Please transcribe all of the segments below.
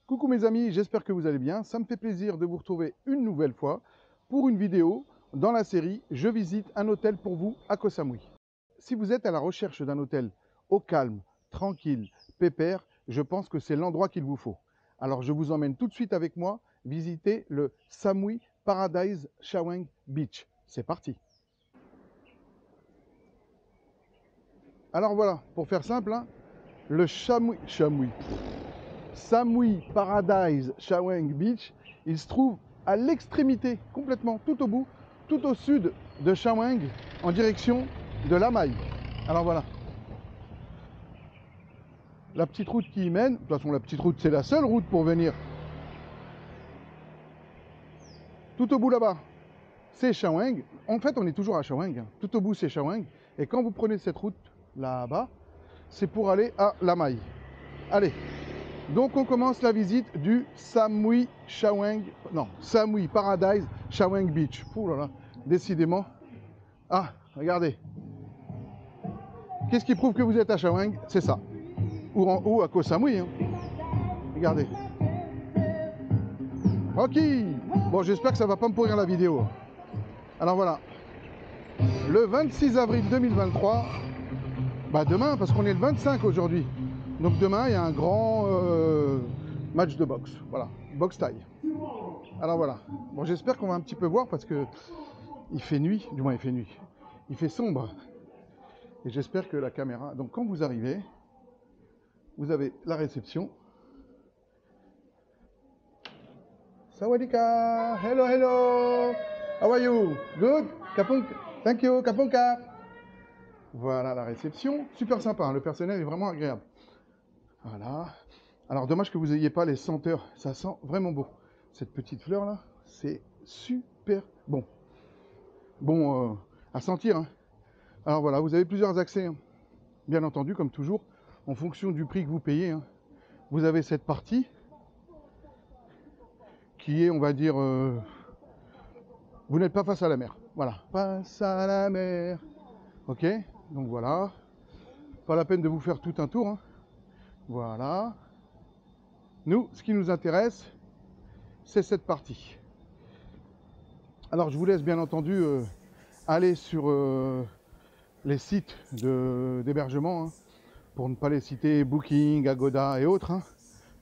Coucou mes amis, j'espère que vous allez bien. Ça me fait plaisir de vous retrouver une nouvelle fois pour une vidéo dans la série « Je visite un hôtel pour vous à Koh Samui ». Si vous êtes à la recherche d'un hôtel au calme, tranquille, pépère, je pense que c'est l'endroit qu'il vous faut. Alors je vous emmène tout de suite avec moi visiter le Samui Paradise Chaweng Beach. C'est parti. Alors voilà, pour faire simple, hein, le Samui Paradise Chaweng Beach, il se trouve à l'extrémité, complètement tout au bout, tout au sud de Chaweng, en direction de Lamai. Alors voilà, la petite route qui y mène, de toute façon la petite route c'est la seule route pour venir. Tout au bout là-bas, c'est Chaweng. En fait, on est toujours à Chaweng, hein. Tout au bout c'est Chaweng. Et quand vous prenez cette route là-bas, c'est pour aller à Lamai. Allez, donc on commence la visite du Samui Paradise Chaweng Beach. Ouh là là, décidément. Ah, regardez. Qu'est-ce qui prouve que vous êtes à Chaweng? C'est ça. Ou en haut à Koh Samui. Hein. Regardez. Ok. Bon, j'espère que ça va pas me pourrir la vidéo. Alors voilà. Le 26 avril 2023. Bah demain, parce qu'on est le 25 aujourd'hui. Donc demain, il y a un grand match de boxe. Voilà, boxe taille. Alors voilà. Bon, j'espère qu'on va un petit peu voir parce que il fait nuit. Du moins, il fait nuit. Il fait sombre. Et j'espère que la caméra... Donc quand vous arrivez, vous avez la réception. Sawadika. Hello, hello. How are you? Good? Kapunk. Thank you. Kapunka. Voilà la réception. Super sympa. Hein. Le personnel est vraiment agréable. Voilà. Alors dommage que vous n'ayez pas les senteurs. Ça sent vraiment beau. Cette petite fleur là, c'est super bon. Bon à sentir. Hein. Alors voilà, vous avez plusieurs accès. Hein. Bien entendu, comme toujours, en fonction du prix que vous payez. Hein. Vous avez cette partie qui est, on va dire, vous n'êtes pas face à la mer. Voilà, face à la mer. Ok, donc voilà. Pas la peine de vous faire tout un tour. Hein. Voilà. Nous, ce qui nous intéresse, c'est cette partie. Alors, je vous laisse bien entendu aller sur les sites d'hébergement, hein, pour ne pas les citer, Booking, Agoda et autres, hein,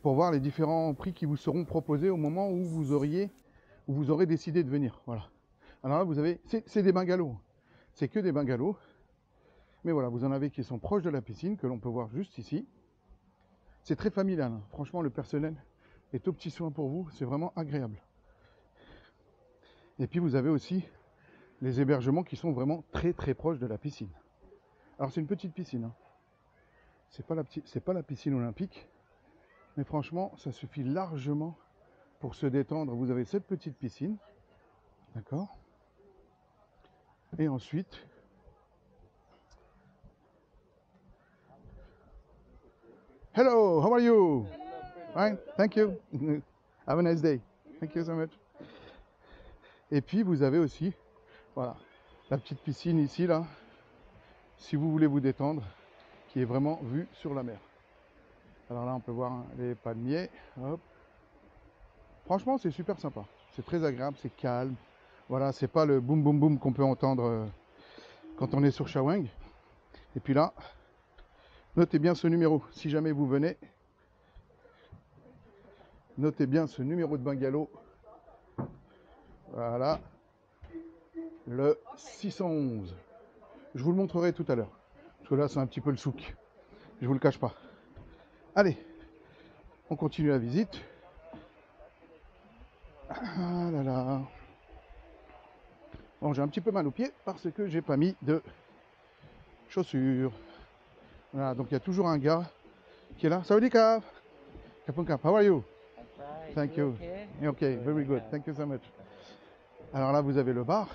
pour voir les différents prix qui vous seront proposés au moment où vous aurez décidé de venir. Voilà. Alors là, vous avez, c'est des bungalows. C'est que des bungalows. Mais voilà, vous en avez qui sont proches de la piscine, que l'on peut voir juste ici. C'est très familial. Hein. Franchement, le personnel est au petit soin pour vous. C'est vraiment agréable. Et puis, vous avez aussi les hébergements qui sont vraiment très très proches de la piscine. Alors, c'est une petite piscine. Hein. C'est pas la piscine olympique. Mais franchement, ça suffit largement pour se détendre. Vous avez cette petite piscine. D'accord? Et ensuite... Hello, how are you? Fine, thank you. Have a nice day. Thank you so much. Et puis vous avez aussi, voilà, la petite piscine ici là, si vous voulez vous détendre, qui est vraiment vue sur la mer. Alors là, on peut voir les palmiers. Hop. Franchement, c'est super sympa. C'est très agréable, c'est calme. Voilà, c'est pas le boum boum boum qu'on peut entendre quand on est sur Chaweng. Et puis là, notez bien ce numéro. Si jamais vous venez, notez bien ce numéro de bungalow. Voilà. Le 611. Je vous le montrerai tout à l'heure. Parce que là, c'est un petit peu le souk. Je vous le cache pas. Allez, on continue la visite. Ah là là. Bon, j'ai un petit peu mal aux pieds parce que j'ai pas mis de chaussures. Voilà, donc il y a toujours un gars qui est là. Sawadika. Kapunka, how are you? Thank you. Okay, very good. Thank you so much. Alors là, vous avez le bar.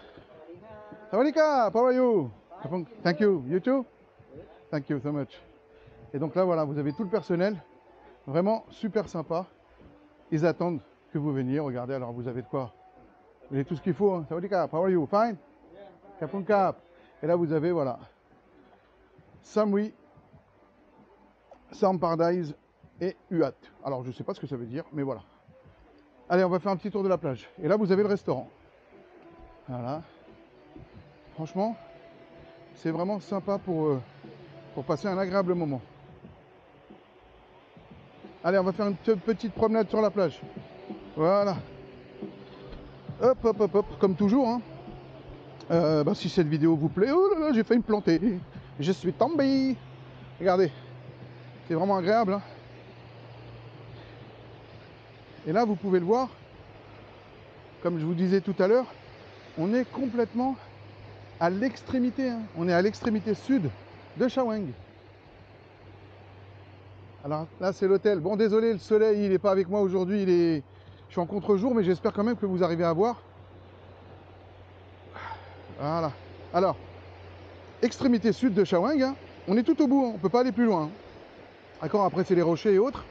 Sawadika, how are you? Thank you. You too? Thank you so much. Et donc là, voilà, vous avez tout le personnel. Vraiment super sympa. Ils attendent que vous veniez. Regardez, alors vous avez de quoi? Vous avez tout ce qu'il faut. Hein. Sawadika, how are you? Fine? Kapunkap. Et là, vous avez, voilà, Samui Paradise et Huat. Alors je sais pas ce que ça veut dire, mais voilà. Allez, on va faire un petit tour de la plage. Et là, vous avez le restaurant. Voilà. Franchement, c'est vraiment sympa pour passer un agréable moment. Allez, on va faire une petite promenade sur la plage. Voilà. Hop, hop, hop, hop, comme toujours. Hein. Si cette vidéo vous plaît, oh là là, j'ai failli me planter. Je suis tombé. Regardez, c'est vraiment agréable. Hein. Et là, vous pouvez le voir, comme je vous disais tout à l'heure, on est complètement à l'extrémité. Hein. On est à l'extrémité sud de Chaweng. Alors là, c'est l'hôtel. Bon, désolé, le soleil, il n'est pas avec moi aujourd'hui. Je suis en contre-jour, mais j'espère quand même que vous arrivez à voir. Voilà. Alors, extrémité sud de Chaweng, hein. On est tout au bout, hein. On ne peut pas aller plus loin. Hein. D'accord, après c'est les rochers et autres.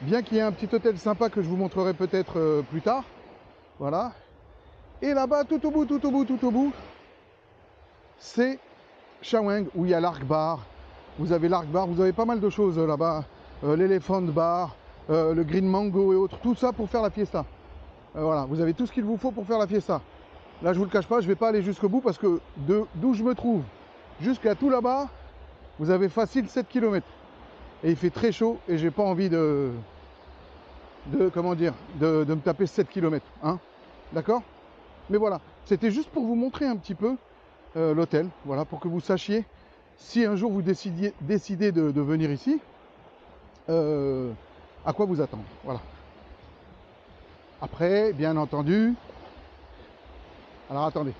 Bien qu'il y ait un petit hôtel sympa que je vous montrerai peut-être plus tard. Voilà. Et là-bas, tout au bout, tout au bout, tout au bout, c'est Chaweng, où il y a l'Arc Bar. Vous avez l'Arc Bar, vous avez pas mal de choses là-bas. L'Elephant Bar, le Green Mango et autres. Tout ça pour faire la fiesta. Voilà, vous avez tout ce qu'il vous faut pour faire la fiesta. Là, je vous le cache pas, je vais pas aller jusqu'au bout parce que d'où je me trouve jusqu'à tout là-bas, vous avez facile 7 km. Et il fait très chaud et j'ai pas envie de me taper 7 km. Hein, d'accord? Mais voilà, c'était juste pour vous montrer un petit peu l'hôtel. Voilà, pour que vous sachiez si un jour vous décidez de venir ici, à quoi vous attendre. Voilà. Après, bien entendu, alors attendez.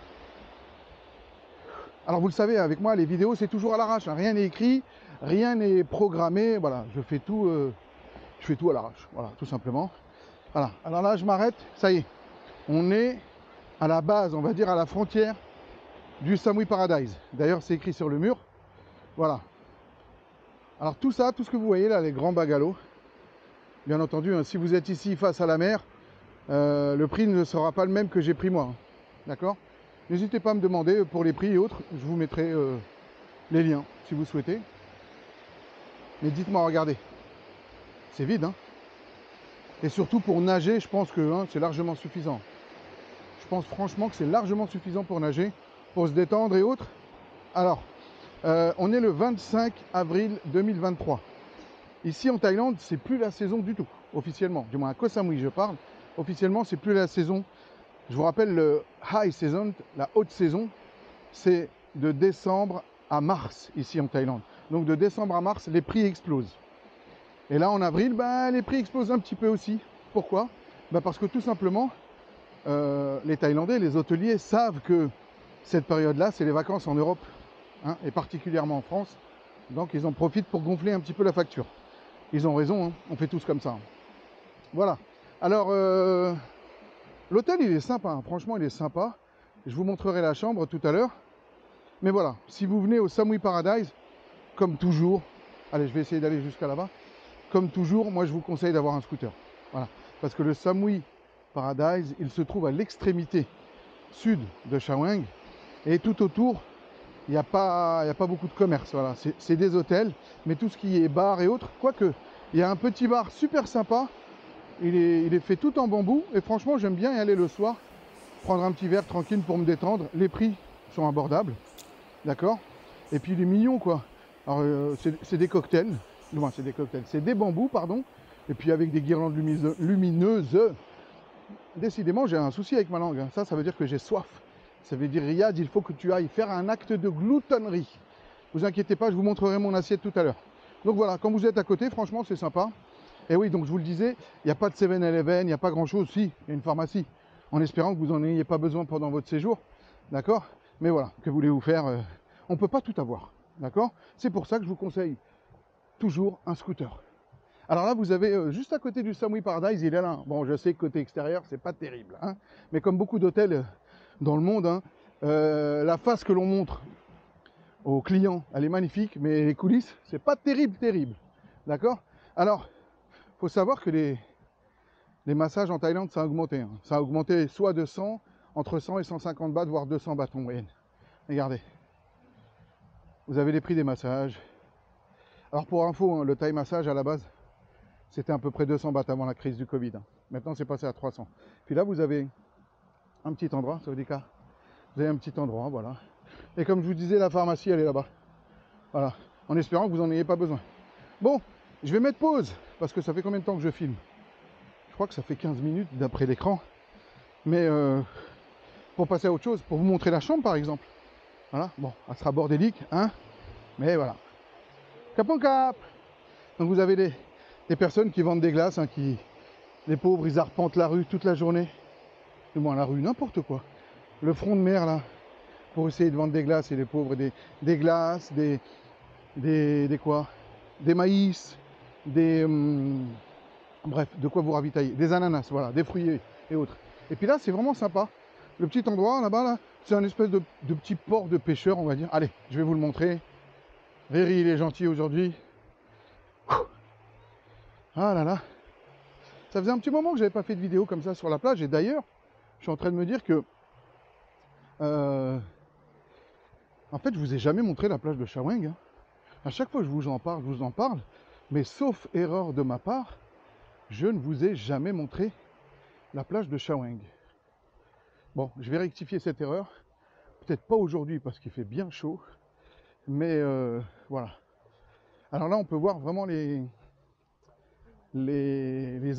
Alors vous le savez, avec moi, les vidéos, c'est toujours à l'arrache. Hein. Rien n'est écrit, rien n'est programmé. Voilà, je fais tout à l'arrache. Voilà, tout simplement. Voilà. Alors là, je m'arrête. Ça y est, on est à la base, on va dire à la frontière du Samui Paradise. D'ailleurs, c'est écrit sur le mur. Voilà. Alors tout ça, tout ce que vous voyez là, les grands bungalows, bien entendu, hein, si vous êtes ici face à la mer, le prix ne sera pas le même que j'ai pris moi. Hein. D'accord? N'hésitez pas à me demander pour les prix et autres, je vous mettrai les liens si vous souhaitez. Mais dites-moi, regardez, c'est vide. Hein, et surtout pour nager, je pense que hein, c'est largement suffisant. Je pense franchement que c'est largement suffisant pour nager, pour se détendre et autres. Alors, on est le 25 avril 2023. Ici en Thaïlande, c'est plus la saison du tout, officiellement. Du moins à Koh Samui, je parle. Officiellement, c'est plus la saison. Je vous rappelle, le high season, la haute saison, c'est de décembre à mars, ici en Thaïlande. Donc de décembre à mars, les prix explosent. Et là, en avril, les prix explosent un petit peu aussi. Pourquoi? Parce que tout simplement, les Thaïlandais, les hôteliers savent que cette période-là, c'est les vacances en Europe, hein, et particulièrement en France. Donc ils en profitent pour gonfler un petit peu la facture. Ils ont raison, hein, on fait tous comme ça. Voilà. Alors, l'hôtel, il est sympa, hein. Franchement, il est sympa. Je vous montrerai la chambre tout à l'heure. Mais voilà, si vous venez au Samui Paradise, comme toujours, allez, je vais essayer d'aller jusqu'à là-bas. Comme toujours, moi, je vous conseille d'avoir un scooter. Voilà. Parce que le Samui Paradise, il se trouve à l'extrémité sud de Chaweng. Et tout autour, il n'y a pas beaucoup de commerce. Voilà. C'est des hôtels, mais tout ce qui est bar et autres, quoique, il y a un petit bar super sympa. Il est fait tout en bambou. Et franchement, j'aime bien y aller le soir, prendre un petit verre tranquille pour me détendre. Les prix sont abordables. D'accord? Et puis il est mignon, quoi. Alors, c'est des cocktails. Non, c'est des cocktails. C'est des bambous, pardon. Et puis avec des guirlandes lumineuses. Décidément, j'ai un souci avec ma langue. Hein. Ça veut dire que j'ai soif. Ça veut dire, Riyad, il faut que tu ailles faire un acte de gloutonnerie. Vous inquiétez pas, je vous montrerai mon assiette tout à l'heure. Donc voilà, quand vous êtes à côté, franchement, c'est sympa. Et oui, donc je vous le disais, il n'y a pas de 7-Eleven, il n'y a pas grand-chose. Si, il y a une pharmacie. En espérant que vous n'en ayez pas besoin pendant votre séjour. D'accord? Mais voilà, que voulez-vous faire? On ne peut pas tout avoir. D'accord? C'est pour ça que je vous conseille toujours un scooter. Alors là, vous avez juste à côté du Samui Paradise, il est là. Bon, je sais que côté extérieur, c'est pas terrible. Hein, mais comme beaucoup d'hôtels dans le monde, hein, la face que l'on montre aux clients, elle est magnifique, mais les coulisses, c'est pas terrible. D'accord? Alors, il faut savoir que les massages en Thaïlande, ça a augmenté. Hein. Ça a augmenté soit de 100, entre 100 et 150 bahts, voire 200 bahts en moyenne. Regardez. Vous avez les prix des massages. Alors pour info, hein, le Thai massage à la base, C'était à peu près 200 bahts avant la crise du Covid. Hein. Maintenant, c'est passé à 300. Puis là, vous avez un petit endroit, ça veut dire quoi? Vous avez un petit endroit, voilà. Et comme je vous disais, la pharmacie, elle est là-bas. Voilà. En espérant que vous n'en ayez pas besoin. Bon, je vais mettre pause, parce que ça fait combien de temps que je filme? Je crois que ça fait 15 minutes d'après l'écran. Mais pour passer à autre chose, pour vous montrer la chambre, par exemple. Voilà, bon, elle sera bordélique, hein. Mais voilà. Cap en cap. Donc vous avez des personnes qui vendent des glaces, hein, les pauvres, ils arpentent la rue toute la journée. Du moins la rue, n'importe quoi. Le front de mer, là, pour essayer de vendre des glaces, et les pauvres, des glaces, des quoi? Des maïs, bref, de quoi vous ravitailler. Des ananas, voilà, des fruits et autres. Et puis là, c'est vraiment sympa. Le petit endroit, là-bas, là, c'est un espèce de petit port de pêcheurs, on va dire. Allez, je vais vous le montrer. Riri, il est gentil aujourd'hui. Ah là là. Ça faisait un petit moment que j'avais pas fait de vidéo comme ça sur la plage. Et d'ailleurs, je suis en train de me dire que... en fait, je vous ai jamais montré la plage de Chaweng. Hein. À chaque fois que je vous en parle. Mais sauf erreur de ma part, je ne vous ai jamais montré la plage de Chaweng. Bon, je vais rectifier cette erreur. Peut-être pas aujourd'hui parce qu'il fait bien chaud. Mais voilà. Alors là, on peut voir vraiment les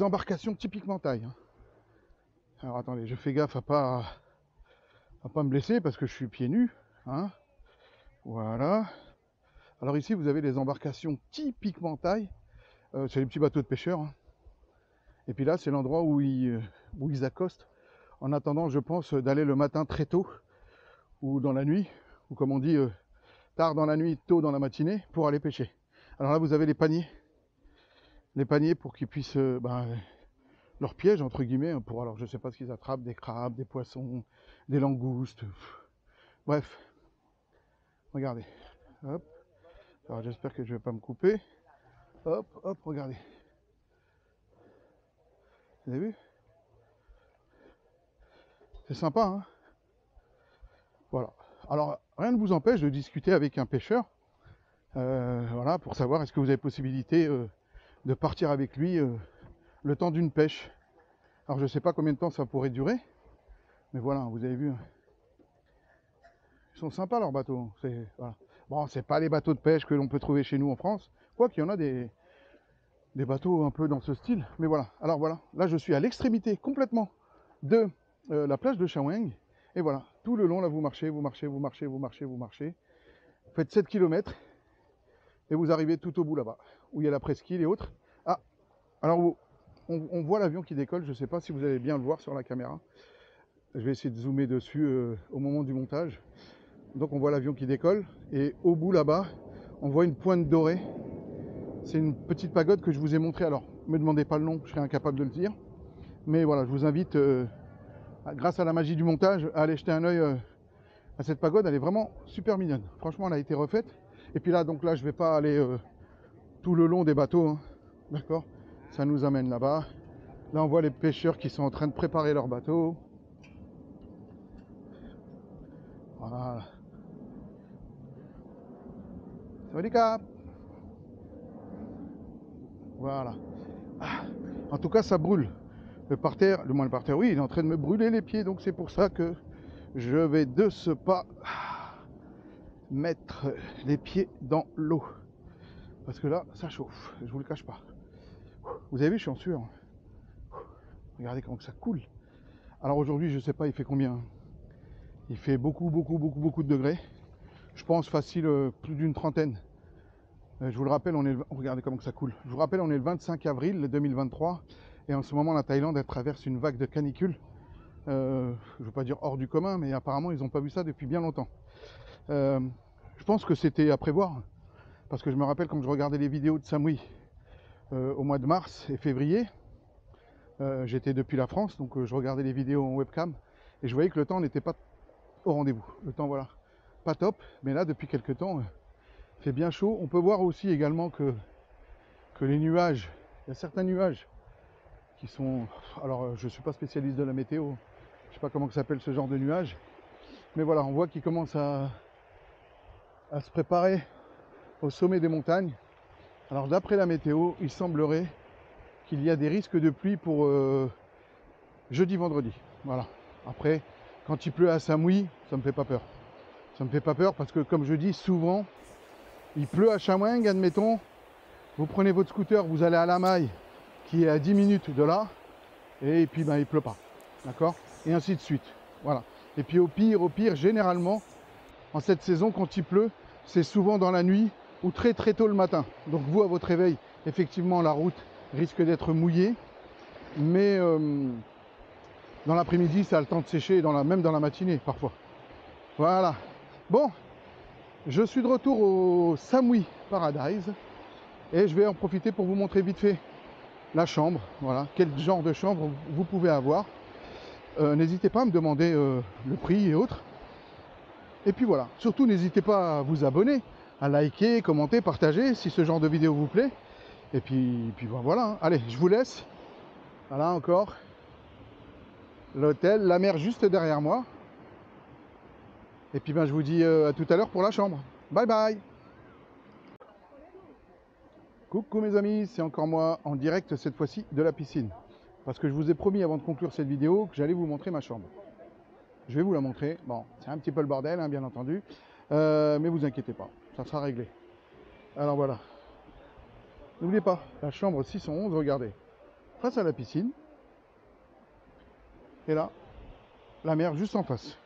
embarcations typiquement taille. Hein. Alors attendez, je fais gaffe à pas me blesser parce que je suis pieds nus. Hein. Voilà. Alors ici, vous avez les embarcations typiquement taille. C'est les petits bateaux de pêcheurs. Hein. Et puis là, c'est l'endroit où ils accostent. En attendant, je pense, d'aller le matin très tôt ou dans la nuit, ou comme on dit, tard dans la nuit, tôt dans la matinée, pour aller pêcher. Alors là, vous avez les paniers pour qu'ils puissent, leur piège, entre guillemets, pour, alors je sais pas ce qu'ils attrapent, des crabes, des poissons, des langoustes, bref. Regardez, hop. Alors j'espère que je vais pas me couper. Hop, hop, regardez. Vous avez vu? C'est sympa, hein? Voilà. Alors, rien ne vous empêche de discuter avec un pêcheur, voilà, pour savoir est-ce que vous avez possibilité de partir avec lui le temps d'une pêche. Alors, je sais pas combien de temps ça pourrait durer, mais voilà, vous avez vu. Ils sont sympas leurs bateaux. Voilà. Bon, c'est pas les bateaux de pêche que l'on peut trouver chez nous en France, quoi qu'il y en a des bateaux un peu dans ce style, mais voilà. Alors voilà, là je suis à l'extrémité complètement de la plage de Chaweng, et voilà, tout le long là vous marchez, vous faites 7 km et vous arrivez tout au bout là-bas, où il y a la presqu'île et autres. Ah, alors on voit l'avion qui décolle, je ne sais pas si vous allez bien le voir sur la caméra. Je vais essayer de zoomer dessus au moment du montage. Donc on voit l'avion qui décolle, et au bout là-bas, on voit une pointe dorée. C'est une petite pagode que je vous ai montrée. Alors, ne me demandez pas le nom, je serais incapable de le dire. Mais voilà, je vous invite, grâce à la magie du montage, à aller jeter un œil à cette pagode. Elle est vraiment super mignonne. Franchement, elle a été refaite. Et puis là, donc là, je ne vais pas aller tout le long des bateaux. Hein. D'accord? Ça nous amène là-bas. Là, on voit les pêcheurs qui sont en train de préparer leur bateau. Voilà. Salut cap. Voilà. Ah. En tout cas, ça brûle. Le parterre, le parterre, oui, il est en train de me brûler les pieds. Donc c'est pour ça que je vais de ce pas mettre les pieds dans l'eau. Parce que là, ça chauffe. Je vous le cache pas. Vous avez vu, je suis en sueur. Regardez comment ça coule. Alors aujourd'hui, je sais pas, il fait combien? Il fait beaucoup de degrés. Je pense facile plus d'une trentaine. Je vous le rappelle, regardez comment ça coule. Je vous rappelle, on est le 25 avril 2023 et en ce moment, la Thaïlande elle traverse une vague de canicule. Je ne veux pas dire hors du commun, mais apparemment, ils n'ont pas vu ça depuis bien longtemps. Je pense que c'était à prévoir parce que je me rappelle quand je regardais les vidéos de Samui au mois de mars et février. J'étais depuis la France, donc je regardais les vidéos en webcam et je voyais que le temps n'était pas au rendez-vous. Le temps, voilà, pas top, mais là, depuis quelques temps, il fait bien chaud. On peut voir aussi également que les nuages, il y a certains nuages qui sont... Alors, je ne suis pas spécialiste de la météo, je ne sais pas comment ça s'appelle ce genre de nuages, mais voilà, on voit qu'ils commencent à se préparer au sommet des montagnes. Alors, d'après la météo, il semblerait qu'il y a des risques de pluie pour jeudi, vendredi. Voilà. Après, quand il pleut à Samouy, ça me fait pas peur. Ça me fait pas peur parce que, comme je dis souvent, il pleut à Chamouing, admettons. Vous prenez votre scooter, vous allez à la Maille, qui est à 10 minutes de là, et puis ben, il pleut pas. D'accord? Et ainsi de suite. Voilà. Et puis au pire, généralement, en cette saison, quand il pleut, c'est souvent dans la nuit ou très tôt le matin. Donc vous, à votre réveil, effectivement, la route risque d'être mouillée, mais dans l'après-midi, ça a le temps de sécher, même dans la matinée, parfois. Voilà. Bon, je suis de retour au Samui Paradise, et je vais en profiter pour vous montrer vite fait la chambre. Voilà, quel genre de chambre vous pouvez avoir. N'hésitez pas à me demander le prix et autres. Et puis voilà, surtout n'hésitez pas à vous abonner, à liker, commenter, partager si ce genre de vidéo vous plaît. Et puis voilà, hein. Allez, je vous laisse. Voilà encore l'hôtel, la mer juste derrière moi. Et puis ben, je vous dis à tout à l'heure pour la chambre. Bye bye. Coucou mes amis, c'est encore moi en direct cette fois-ci de la piscine. Parce que je vous ai promis avant de conclure cette vidéo que j'allais vous montrer ma chambre. Je vais vous la montrer. Bon, c'est un petit peu le bordel, hein, bien entendu. Mais vous inquiétez pas, ça sera réglé. Alors voilà. N'oubliez pas, la chambre 611, regardez. Face à la piscine. Et là, la mer juste en face.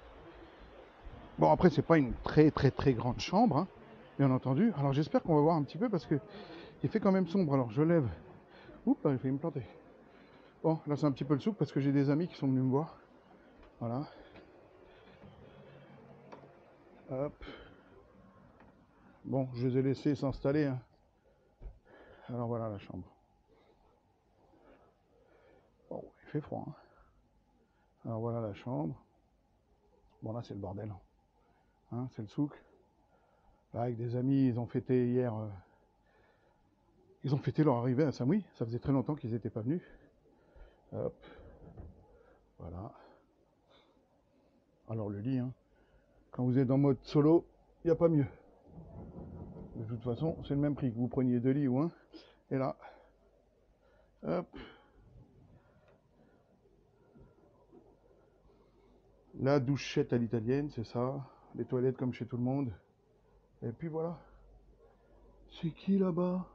Bon, après, c'est pas une très grande chambre, hein, bien entendu. Alors j'espère qu'on va voir un petit peu parce que il fait quand même sombre. Alors je lève. Oups, il fait me planter. Bon, là c'est un petit peu le souk parce que j'ai des amis qui sont venus me voir. Voilà. Hop. Bon, je les ai laissés s'installer, hein. Alors voilà la chambre. Bon, il fait froid, hein. Alors voilà la chambre. Bon là c'est le bordel, hein, c'est le souk. Là, avec des amis, ils ont fêté hier. Ils ont fêté leur arrivée à Samui. Ça faisait très longtemps qu'ils n'étaient pas venus. Hop. Voilà. Alors le lit, hein. Quand vous êtes en mode solo, il n'y a pas mieux. De toute façon, c'est le même prix que vous preniez 2 lits ou un. Et là, hop. La douchette à l'italienne, c'est ça. Les toilettes comme chez tout le monde. Et puis voilà. C'est qui là-bas?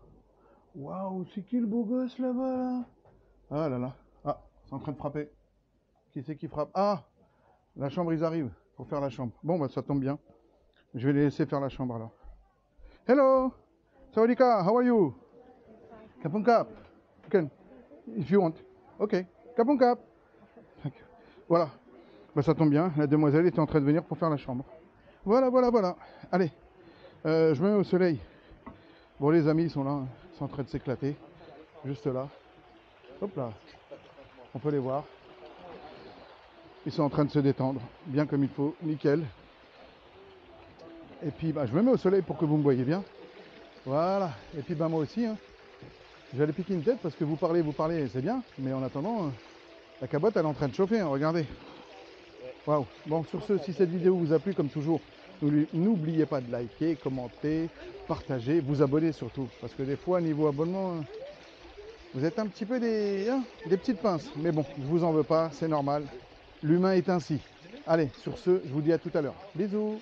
Waouh, c'est qui le beau gosse là-bas là? Ah là là. Ah, c'est en train de frapper. Qui c'est qui frappe? Ah, la chambre, ils arrivent pour faire la chambre. Bon, bah ça tombe bien. Je vais les laisser faire la chambre alors. Hello! Sawadika, how are you? Kapunkap. You can, if you want. Ok. Kapunkap. Voilà. Bah ça tombe bien, la demoiselle était en train de venir pour faire la chambre. Voilà. Allez, je me mets au soleil. Bon, les amis, ils sont là, hein. Ils sont en train de s'éclater. Juste là. Hop là. On peut les voir. Ils sont en train de se détendre, bien comme il faut, nickel. Et puis, bah, je me mets au soleil pour que vous me voyez bien. Voilà. Et puis, bah, moi aussi, hein. J'allais piquer une tête parce que vous parlez, c'est bien. Mais en attendant, la cabotte, elle est en train de chauffer, hein, regardez. Waouh. Bon, sur ce, si cette vidéo vous a plu, comme toujours, n'oubliez pas de liker, commenter, partager, vous abonner surtout. Parce que des fois, niveau abonnement, vous êtes un petit peu des petites pinces. Mais bon, je vous en veux pas, c'est normal. L'humain est ainsi. Allez, sur ce, je vous dis à tout à l'heure. Bisous.